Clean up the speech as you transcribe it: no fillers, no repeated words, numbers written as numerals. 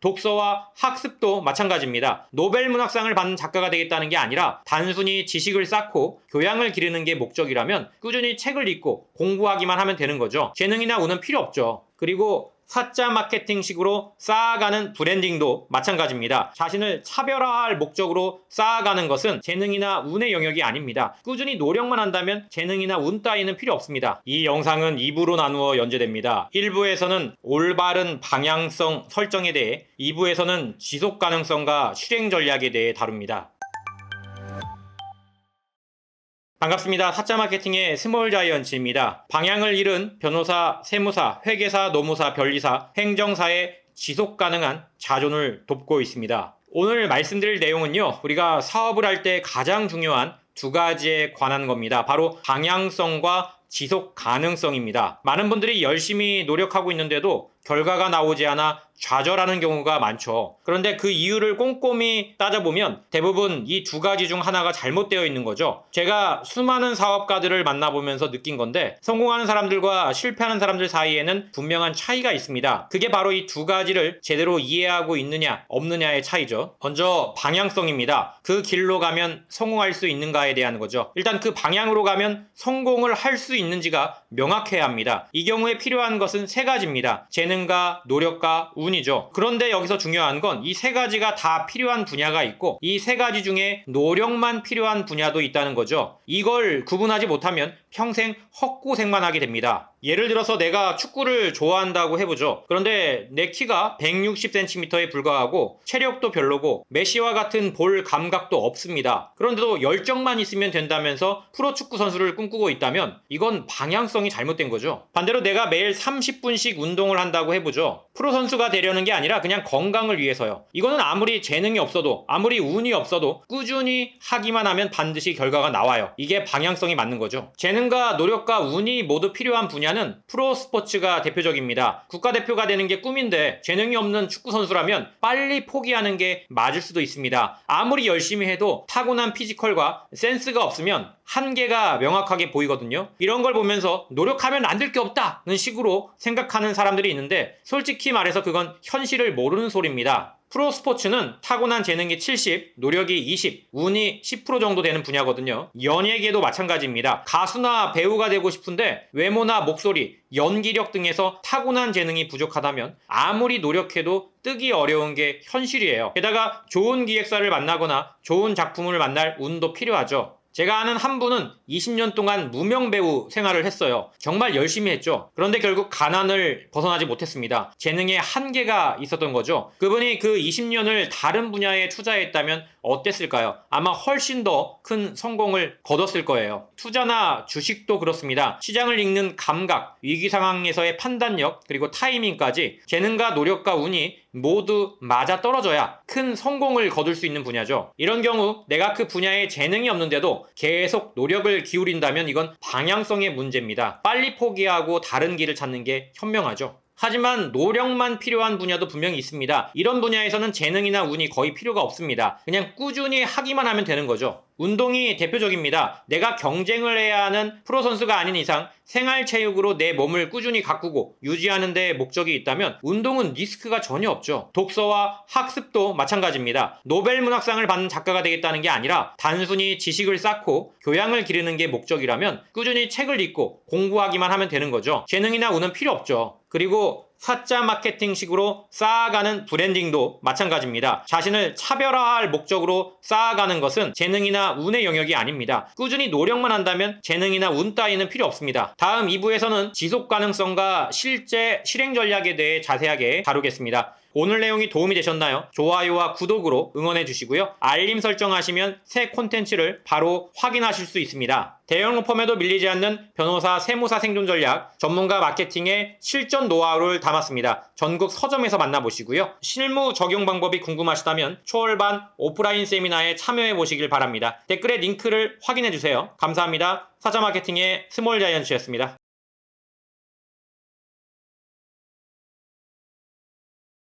독서와 학습도 마찬가지입니다. 노벨 문학상을 받는 작가가 되겠다는 게 아니라 단순히 지식을 쌓고 교양을 기르는 게 목적이라면 꾸준히 책을 읽고 공부하기만 하면 되는 거죠. 재능이나 운은 필요 없죠. 그리고 사자 마케팅식으로 쌓아가는 브랜딩도 마찬가지입니다. 자신을 차별화할 목적으로 쌓아가는 것은 재능이나 운의 영역이 아닙니다. 꾸준히 노력만 한다면 재능이나 운 따위는 필요 없습니다. 이 영상은 2부로 나누어 연재됩니다. 1부에서는 올바른 방향성 설정에 대해, 2부에서는 지속 가능성과 실행 전략에 대해 다룹니다. 반갑습니다. 사자 마케팅의 스몰 자이언츠입니다. 방향을 잃은 변호사, 세무사, 회계사, 노무사, 변리사, 행정사의 지속 가능한 자존을 돕고 있습니다. 오늘 말씀드릴 내용은요, 우리가 사업을 할 때 가장 중요한 두 가지에 관한 겁니다. 바로 방향성과 지속 가능성입니다. 많은 분들이 열심히 노력하고 있는데도 결과가 나오지 않아 좌절하는 경우가 많죠. 그런데 그 이유를 꼼꼼히 따져보면 대부분 이 두 가지 중 하나가 잘못되어 있는 거죠. 제가 수많은 사업가들을 만나보면서 느낀 건데, 성공하는 사람들과 실패하는 사람들 사이에는 분명한 차이가 있습니다. 그게 바로 이 두 가지를 제대로 이해하고 있느냐 없느냐의 차이죠. 먼저 방향성입니다. 그 길로 가면 성공할 수 있는가에 대한 거죠. 일단 그 방향으로 가면 성공을 할 수 있는지가 명확해야 합니다. 이 경우에 필요한 것은 세 가지입니다. 재능과 노력과 운이죠. 그런데 여기서 중요한 건 이 세 가지가 다 필요한 분야가 있고, 이 세 가지 중에 노력만 필요한 분야도 있다는 거죠. 이걸 구분하지 못하면 평생 헛고생만 하게 됩니다. 예를 들어서 내가 축구를 좋아한다고 해보죠. 그런데 내 키가 160cm에 불과하고 체력도 별로고 메시와 같은 볼 감각도 없습니다. 그런데도 열정만 있으면 된다면서 프로축구 선수를 꿈꾸고 있다면 이건 방향성이 잘못된 거죠. 반대로 내가 매일 30분씩 운동을 한다고 해보죠. 프로 선수가 되려는 게 아니라 그냥 건강을 위해서요. 이거는 아무리 재능이 없어도, 아무리 운이 없어도 꾸준히 하기만 하면 반드시 결과가 나와요. 이게 방향성이 맞는 거죠. 재능과 노력과 운이 모두 필요한 분야는 프로 스포츠가 대표적입니다. 국가대표가 되는 게 꿈인데 재능이 없는 축구 선수라면 빨리 포기하는 게 맞을 수도 있습니다. 아무리 열심히 해도 타고난 피지컬과 센스가 없으면 한계가 명확하게 보이거든요. 이런 걸 보면서 노력하면 안 될 게 없다는 식으로 생각하는 사람들이 있는데, 솔직히 말해서 그건 현실을 모르는 소리입니다. 프로 스포츠는 타고난 재능이 70, 노력이 20, 운이 10% 정도 되는 분야거든요. 연예계도 마찬가지입니다. 가수나 배우가 되고 싶은데 외모나 목소리, 연기력 등에서 타고난 재능이 부족하다면 아무리 노력해도 뜨기 어려운 게 현실이에요. 게다가 좋은 기획사를 만나거나 좋은 작품을 만날 운도 필요하죠. 제가 아는 한 분은 20년 동안 무명 배우 생활을 했어요. 정말 열심히 했죠. 그런데 결국 가난을 벗어나지 못했습니다. 재능에 한계가 있었던 거죠. 그분이 그 20년을 다른 분야에 투자했다면 어땠을까요? 아마 훨씬 더 큰 성공을 거뒀을 거예요. 투자나 주식도 그렇습니다. 시장을 읽는 감각, 위기 상황에서의 판단력, 그리고 타이밍까지 재능과 노력과 운이 모두 맞아 떨어져야 큰 성공을 거둘 수 있는 분야죠. 이런 경우 내가 그 분야에 재능이 없는데도 계속 노력을 기울인다면 이건 방향성의 문제입니다. 빨리 포기하고 다른 길을 찾는 게 현명하죠. 하지만 노력만 필요한 분야도 분명히 있습니다. 이런 분야에서는 재능이나 운이 거의 필요가 없습니다. 그냥 꾸준히 하기만 하면 되는 거죠. 운동이 대표적입니다. 내가 경쟁을 해야 하는 프로 선수가 아닌 이상 생활체육으로 내 몸을 꾸준히 가꾸고 유지하는 데 목적이 있다면 운동은 리스크가 전혀 없죠. 독서와 학습도 마찬가지입니다. 노벨 문학상을 받는 작가가 되겠다는 게 아니라 단순히 지식을 쌓고 교양을 기르는 게 목적이라면 꾸준히 책을 읽고 공부하기만 하면 되는 거죠. 재능이나 운은 필요 없죠. 그리고 사자 마케팅식으로 쌓아가는 브랜딩도 마찬가지입니다. 자신을 차별화할 목적으로 쌓아가는 것은 재능이나 운의 영역이 아닙니다. 꾸준히 노력만 한다면 재능이나 운 따위는 필요 없습니다. 다음 2부에서는 지속 가능성과 실제 실행 전략에 대해 자세하게 다루겠습니다. 오늘 내용이 도움이 되셨나요? 좋아요와 구독으로 응원해 주시고요. 알림 설정하시면 새 콘텐츠를 바로 확인하실 수 있습니다. 대형 로펌에도 밀리지 않는 변호사, 세무사 생존 전략, 전문가 마케팅의 실전 노하우를 담았습니다. 전국 서점에서 만나보시고요. 실무 적용 방법이 궁금하시다면 초월반 오프라인 세미나에 참여해 보시길 바랍니다. 댓글에 링크를 확인해 주세요. 감사합니다. 사자 마케팅의 스몰 자이언츠였습니다.